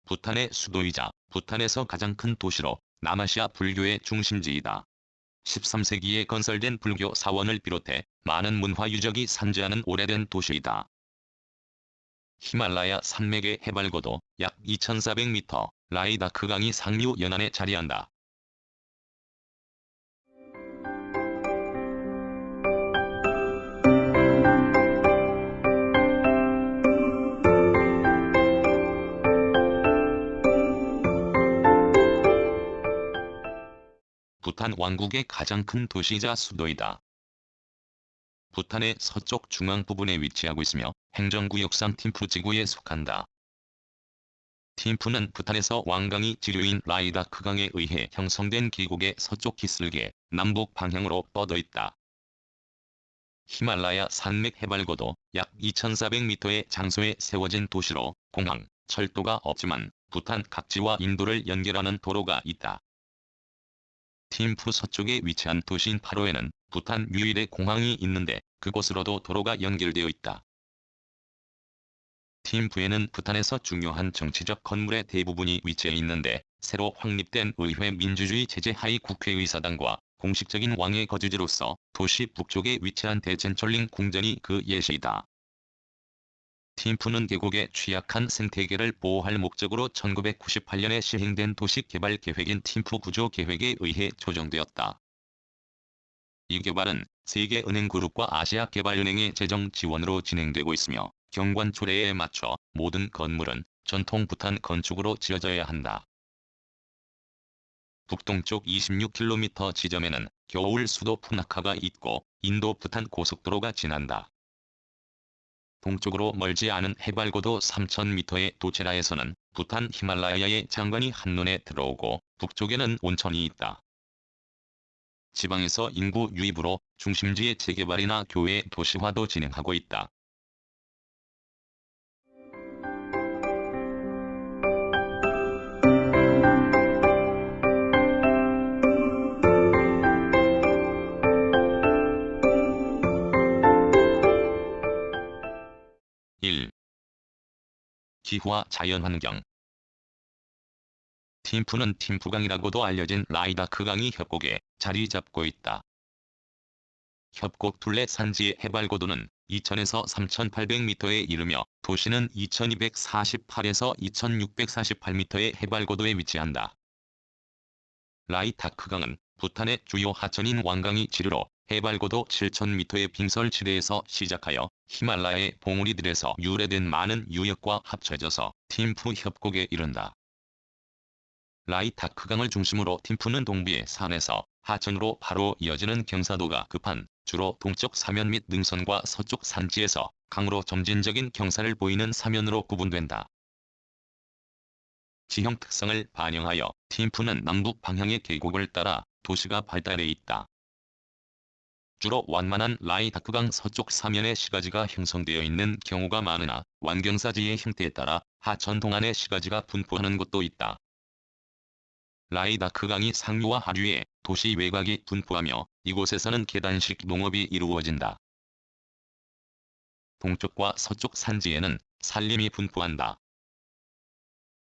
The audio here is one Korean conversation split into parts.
부탄의 수도이자 부탄에서 가장 큰 도시로 남아시아 불교의 중심지이다. 13세기에 건설된 불교 사원을 비롯해 많은 문화 유적이 산재하는 오래된 도시이다. 히말라야 산맥의 해발고도 약 2400m, 라이다크 강이 상류 연안에 자리한다. 부탄 왕국의 가장 큰 도시이자 수도이다. 부탄의 서쪽 중앙 부분에 위치하고 있으며 행정구역상 팀푸 지구에 속한다. 팀푸는 부탄에서 왕강이 지류인 라이다크 강에 의해 형성된 계곡의 서쪽 기슭에 남북 방향으로 뻗어 있다. 히말라야 산맥 해발고도 약 2400m의 장소에 세워진 도시로 공항, 철도가 없지만 부탄 각지와 인도를 연결하는 도로가 있다. 팀푸 서쪽에 위치한 도시인 파로에는 부탄 유일의 공항이 있는데 그곳으로도 도로가 연결되어 있다. 팀푸에는 부탄에서 중요한 정치적 건물의 대부분이 위치해 있는데 새로 확립된 의회 민주주의 체제 하의 국회의사당과 공식적인 왕의 거주지로서 도시 북쪽에 위치한 대첸철링 궁전이 그 예시이다. 팀푸는 계곡의 취약한 생태계를 보호할 목적으로 1998년에 시행된 도시개발계획인 팀푸 구조계획에 의해 조정되었다. 이 개발은 세계은행그룹과 아시아개발은행의 재정 지원으로 진행되고 있으며 경관 초래에 맞춰 모든 건물은 전통 부탄 건축으로 지어져야 한다. 북동쪽 26km 지점에는 겨울 수도 푸나카가 있고 인도 부탄 고속도로가 지난다. 동쪽으로 멀지 않은 해발고도 3000m의 도체라에서는 부탄 히말라야의 장관이 한눈에 들어오고 북쪽에는 온천이 있다. 지방에서 인구 유입으로 중심지의 재개발이나 교외 도시화도 진행하고 있다. 기후와 자연환경. 팀푸는 팀푸강이라고도 알려진 라이다크 강이 협곡에 자리 잡고 있다. 협곡 둘레 산지의 해발고도는 2000에서 3800m에 이르며 도시는 2248에서 2648m의 해발고도에 위치한다. 라이다크 강은 부탄의 주요 하천인 왕강이 지류로 해발고도 7000m의 빙설지대에서 시작하여 히말라야의 봉우리들에서 유래된 많은 유역과 합쳐져서 팀푸 협곡에 이른다. 라이다크 강을 중심으로 팀푸는 동부의 산에서 하천으로 바로 이어지는 경사도가 급한 주로 동쪽 사면 및 능선과 서쪽 산지에서 강으로 점진적인 경사를 보이는 사면으로 구분된다. 지형 특성을 반영하여 팀푸는 남북 방향의 계곡을 따라 도시가 발달해 있다. 주로 완만한 라이다크강 서쪽 사면에 시가지가 형성되어 있는 경우가 많으나 완경사지의 형태에 따라 하천 동안에 시가지가 분포하는 곳도 있다. 라이다크강이 상류와 하류에 도시 외곽이 분포하며 이곳에서는 계단식 농업이 이루어진다. 동쪽과 서쪽 산지에는 산림이 분포한다.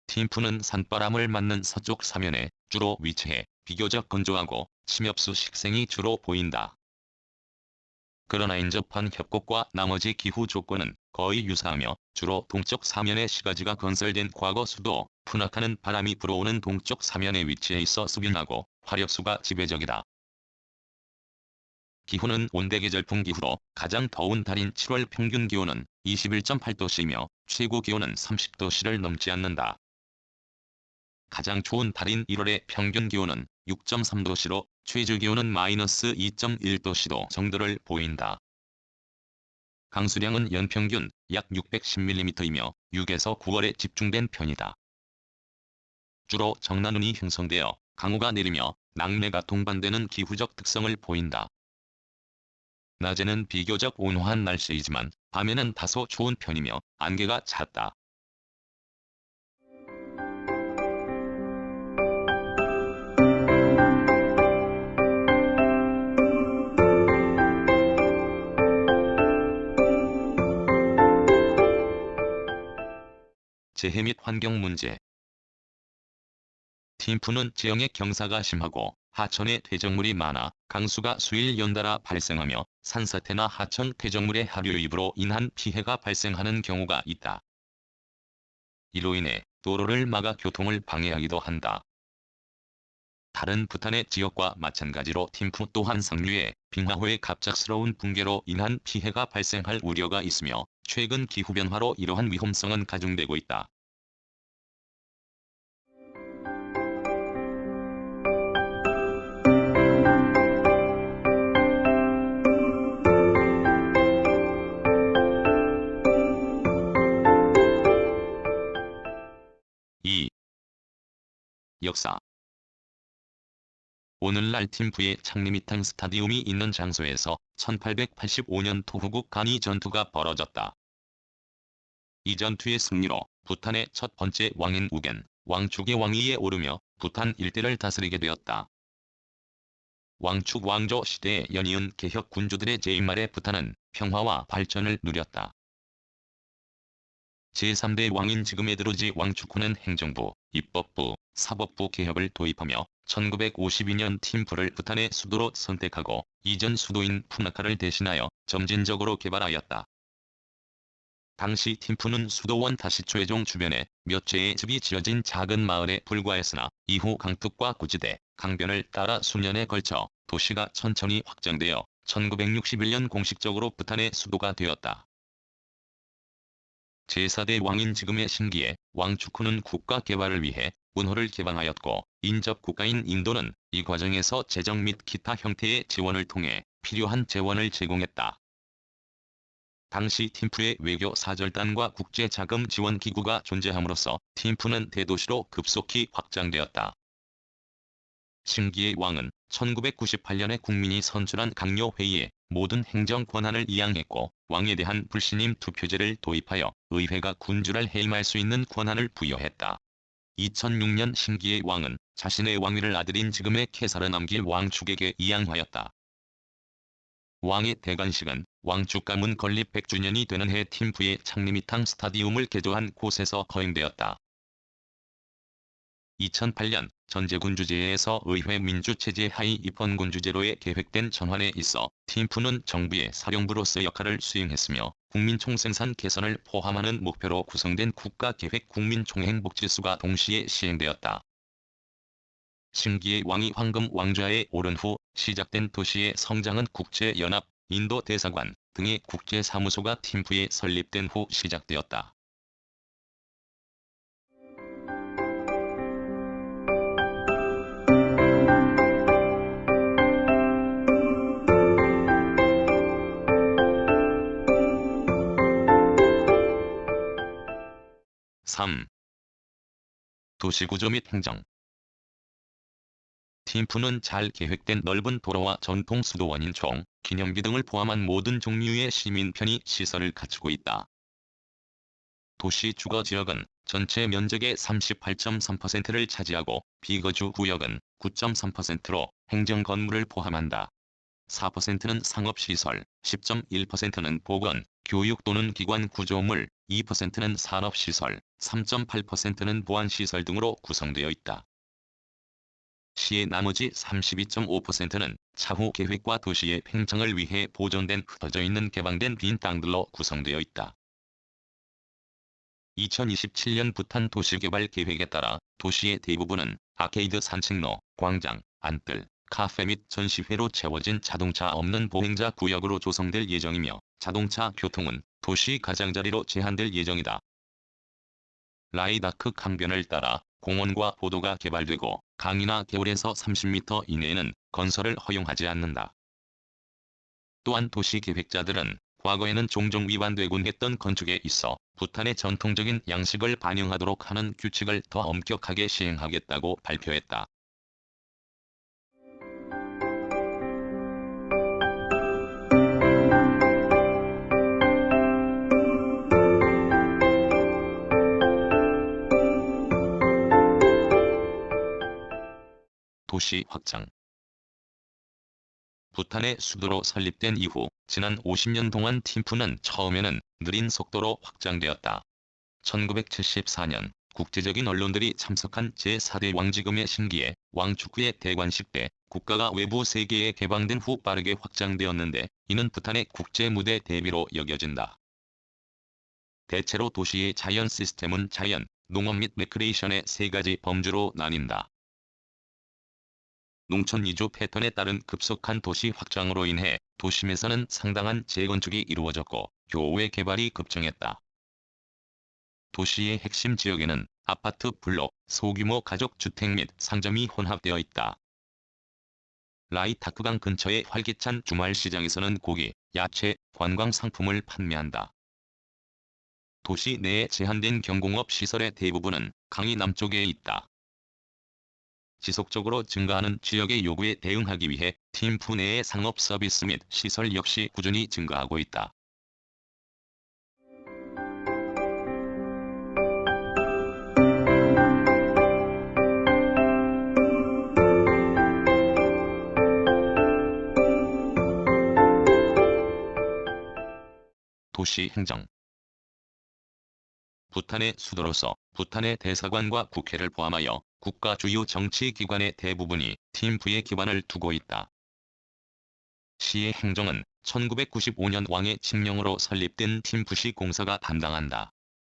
팀푸는 산바람을 맞는 서쪽 사면에 주로 위치해 비교적 건조하고 침엽수 식생이 주로 보인다. 그러나 인접한 협곡과 나머지 기후 조건은 거의 유사하며 주로 동쪽 사면에 시가지가 건설된 과거 수도 푸나카는 바람이 불어오는 동쪽 사면에 위치해 있어 수균하고 화력수가 지배적이다. 기후는 온대계절풍 기후로 가장 더운 달인 7월 평균 기온은 21.8도씨이며 최고 기온은 30도씨를 넘지 않는다. 가장 추운 달인 1월의 평균 기온은 6.3도씨로 최저 기온은 -2.1도씨도 정도를 보인다. 강수량은 연평균 약 610mm이며 6에서 9월에 집중된 편이다. 주로 정난운이 형성되어 강우가 내리며 낙뢰가 동반되는 기후적 특성을 보인다. 낮에는 비교적 온화한 날씨이지만 밤에는 다소 추운 편이며 안개가 잦다. 재해 및 환경 문제. 팀푸는 지형의 경사가 심하고 하천에 퇴적물이 많아 강수가 수일 연달아 발생하며 산사태나 하천 퇴적물의 하류 유입으로 인한 피해가 발생하는 경우가 있다. 이로 인해 도로를 막아 교통을 방해하기도 한다. 다른 부탄의 지역과 마찬가지로 팀푸 또한 상류의 빙하호의 갑작스러운 붕괴로 인한 피해가 발생할 우려가 있으며 최근 기후변화로 이러한 위험성은 가중되고 있다. 이 역사 오늘날 팀푸의 창리미탕 스타디움이 있는 장소에서 1885년 토후국 간이 전투가 벌어졌다. 이 전투의 승리로 부탄의 첫 번째 왕인 우겐, 왕축의 왕위에 오르며 부탄 일대를 다스리게 되었다. 왕축 왕조 시대에 연이은 개혁 군주들의 재임 아래 부탄은 평화와 발전을 누렸다. 제3대 왕인 지금의 드루지 왕축후는 행정부, 입법부, 사법부 개혁을 도입하며 1952년 팀푸를 부탄의 수도로 선택하고 이전 수도인 푸나카를 대신하여 점진적으로 개발하였다. 당시 팀푸는 수도원 다시초해종 주변에 몇 채의 집이 지어진 작은 마을에 불과했으나 이후 강둑과 구지대, 강변을 따라 수년에 걸쳐 도시가 천천히 확장되어 1961년 공식적으로 부탄의 수도가 되었다. 제4대 왕인 지금의 신기에 왕축후는 국가 개발을 위해 운호를 개방하였고 인접 국가인 인도는 이 과정에서 재정 및 기타 형태의 지원을 통해 필요한 재원을 제공했다. 당시 팀푸의 외교 사절단과 국제 자금 지원 기구가 존재함으로써 팀푸는 대도시로 급속히 확장되었다. 신기의 왕은 1998년에 국민이 선출한 강요회의에 모든 행정 권한을 이양했고 왕에 대한 불신임 투표제를 도입하여 의회가 군주를 해임할 수 있는 권한을 부여했다. 2006년 신기의 왕은 자신의 왕위를 아들인 지금의 케사르 남길 왕축에게 이양하였다. 왕의 대관식은 왕축 가문 건립 100주년이 되는 해 팀푸의 창리미탕 스타디움을 개조한 곳에서 거행되었다. 2008년 전제군주제에서 의회 민주체제 하에 입헌군주제로의 계획된 전환에 있어 팀푸는 정부의 사령부로서 역할을 수행했으며 국민총생산 개선을 포함하는 목표로 구성된 국가계획 국민총행복지수가 동시에 시행되었다. 신기의 왕이 황금 왕좌에 오른 후 시작된 도시의 성장은 국제연합, 인도 대사관 등의 국제사무소가 팀푸에 설립된 후 시작되었다. (3) 도시구조 및 행정 팀푸는 잘 계획된 넓은 도로와 전통 수도원인 총, 기념비 등을 포함한 모든 종류의 시민 편의 시설을 갖추고 있다. 도시 주거지역은 전체 면적의 38.3%를 차지하고 비거주 구역은 9.3%로 행정건물을 포함한다. 4%는 상업시설, 10.1%는 보건, 교육 또는 기관 구조물, 2%는 산업시설, 3.8%는 보안시설 등으로 구성되어 있다. 시의 나머지 32.5%는 차후 계획과 도시의 팽창을 위해 보존된 흩어져 있는 개방된 빈 땅들로 구성되어 있다. 2027년 부탄 도시개발 계획에 따라 도시의 대부분은 아케이드 산책로, 광장, 안뜰, 카페 및 전시회로 채워진 자동차 없는 보행자 구역으로 조성될 예정이며 자동차 교통은 도시 가장자리로 제한될 예정이다. 라이다크 강변을 따라 공원과 보도가 개발되고 강이나 개울에서 30m 이내에는 건설을 허용하지 않는다. 또한 도시계획자들은 과거에는 종종 위반되곤 했던 건축에 있어 부탄의 전통적인 양식을 반영하도록 하는 규칙을 더 엄격하게 시행하겠다고 발표했다. 도시 확장 부탄의 수도로 설립된 이후 지난 50년 동안 팀푸는 처음에는 느린 속도로 확장되었다. 1974년 국제적인 언론들이 참석한 제4대 왕지금의 신기에 왕축구의 대관식 때 국가가 외부 세계에 개방된 후 빠르게 확장되었는데 이는 부탄의 국제 무대 대비로 여겨진다. 대체로 도시의 자연 시스템은 자연, 농업 및 레크레이션의 세 가지 범주로 나뉜다. 농촌 이주 패턴에 따른 급속한 도시 확장으로 인해 도심에서는 상당한 재건축이 이루어졌고 교외 개발이 급증했다. 도시의 핵심 지역에는 아파트 블록, 소규모 가족 주택 및 상점이 혼합되어 있다. 라이타크강 근처의 활기찬 주말 시장에서는 고기, 야채, 관광 상품을 판매한다. 도시 내에 제한된 경공업 시설의 대부분은 강이 남쪽에 있다. 지속적으로 증가하는 지역의 요구에 대응하기 위해 팀프 내의 상업 서비스 및 시설 역시 꾸준히 증가하고 있다. 도시 행정. 부탄의 수도로서 부탄의 대사관과 국회를 포함하여 국가 주요 정치기관의 대부분이 팀프에 기반을 두고 있다. 시의 행정은 1995년 왕의 칙령으로 설립된 팀프시 공사가 담당한다.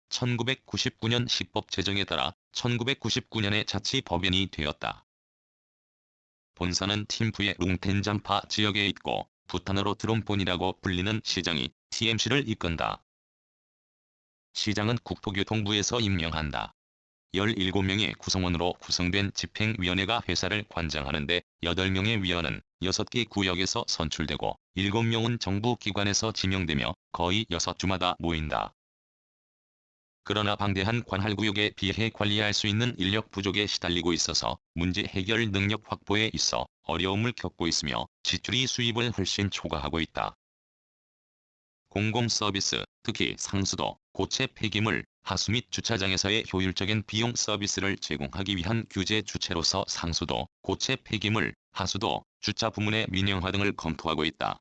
1999년 시법 제정에 따라 1999년에 자치법인이 되었다. 본사는 팀프의 룽텐잠파 지역에 있고 부탄으로 드롬폰이라고 불리는 시장이 TMC를 이끈다. 시장은 국토교통부에서 임명한다. 17명의 구성원으로 구성된 집행위원회가 회사를 관장하는데 8명의 위원은 6개 구역에서 선출되고 7명은 정부 기관에서 지명되며 거의 6주마다 모인다. 그러나 방대한 관할구역에 비해 관리할 수 있는 인력 부족에 시달리고 있어서 문제 해결 능력 확보에 있어 어려움을 겪고 있으며 지출이 수입을 훨씬 초과하고 있다. 공공서비스, 특히 상수도, 고체 폐기물, 하수 및 주차장에서의 효율적인 비용 서비스를 제공하기 위한 규제 주체로서 상수도, 고체 폐기물, 하수도, 주차 부문의 민영화 등을 검토하고 있다.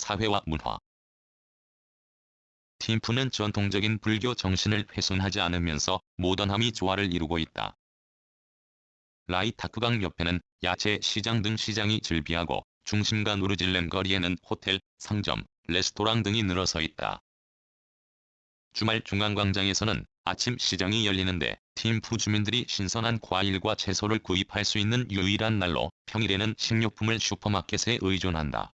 사회와 문화. 팀프는 전통적인 불교 정신을 훼손하지 않으면서 모던함이 조화를 이루고 있다. 라이타크강 옆에는 야채 시장 등 시장이 즐비하고 중심가 누르질렘 거리에는 호텔, 상점, 레스토랑 등이 늘어서 있다. 주말 중앙광장에서는 아침 시장이 열리는데 팀프 주민들이 신선한 과일과 채소를 구입할 수 있는 유일한 날로 평일에는 식료품을 슈퍼마켓에 의존한다.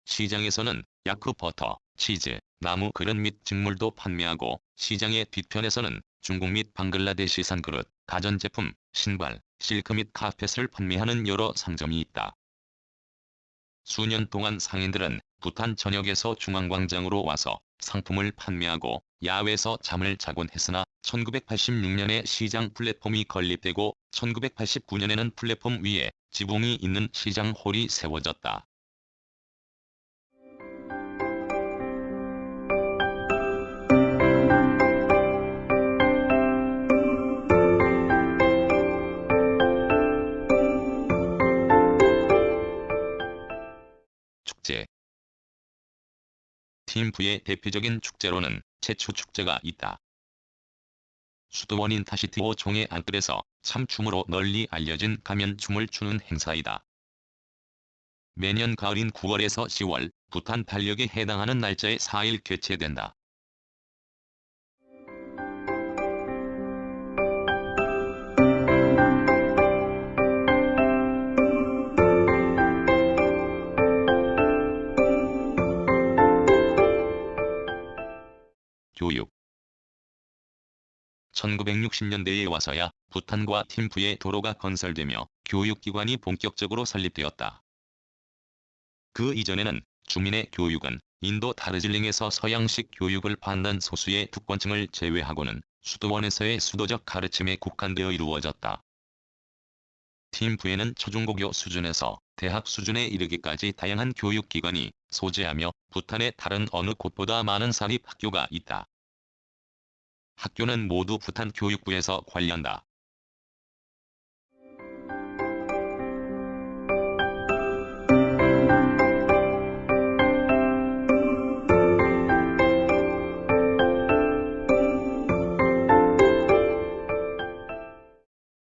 시장에서는 야크 버터, 치즈, 나무 그릇 및 직물도 판매하고 시장의 뒤편에서는 중국 및 방글라데시산 그릇, 가전제품, 신발, 실크 및 카펫을 판매하는 여러 상점이 있다. 수년 동안 상인들은 부탄 전역에서 중앙광장으로 와서 상품을 판매하고 야외에서 잠을 자곤 했으나 1986년에 시장 플랫폼이 건립되고 1989년에는 플랫폼 위에 지붕이 있는 시장 홀이 세워졌다. 축제. 팀프의 대표적인 축제로는 제추 축제가 있다. 수도원인 타시티오 종의 안뜰에서 참춤으로 널리 알려진 가면춤을 추는 행사이다. 매년 가을인 9월에서 10월, 부탄 달력에 해당하는 날짜에 4일 개최된다. 교육. 1960년대에 와서야 부탄과 팀프의 도로가 건설되며 교육기관이 본격적으로 설립되었다. 그 이전에는 주민의 교육은 인도 다르질링에서 서양식 교육을 받는 소수의 특권층을 제외하고는 수도원에서의 수도적 가르침에 국한되어 이루어졌다. 팀부에는 초중고교 수준에서 대학 수준에 이르기까지 다양한 교육기관이 소재하며 부탄의 다른 어느 곳보다 많은 사립학교가 있다. 학교는 모두 부탄 교육부에서 관리한다.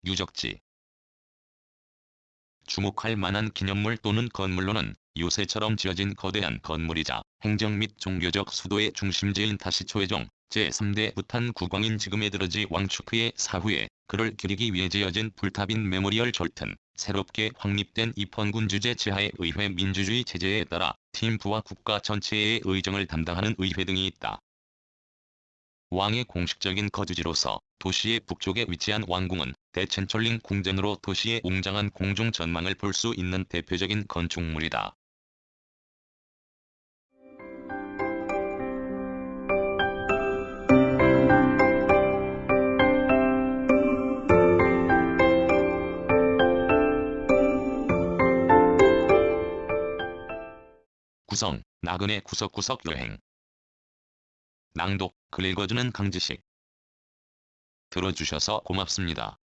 유적지. 주목할 만한 기념물 또는 건물로는 요새처럼 지어진 거대한 건물이자 행정 및 종교적 수도의 중심지인 다시초의종 제3대 부탄 국왕인 지금의 드러지 왕축크의 사후에 그를 기리기 위해 지어진 불탑인 메모리얼 절튼, 새롭게 확립된 입헌군 주재 지하의 의회 민주주의 체제에 따라 팀부와 국가 전체의 의정을 담당하는 의회 등이 있다. 왕의 공식적인 거주지로서 도시의 북쪽에 위치한 왕궁은 대첸철링 궁전으로 도시의 웅장한 공중 전망을 볼 수 있는 대표적인 건축물이다. 구성, 나그네 구석구석 여행. 낭독, 글 읽어주는 강지식. 들어주셔서 고맙습니다.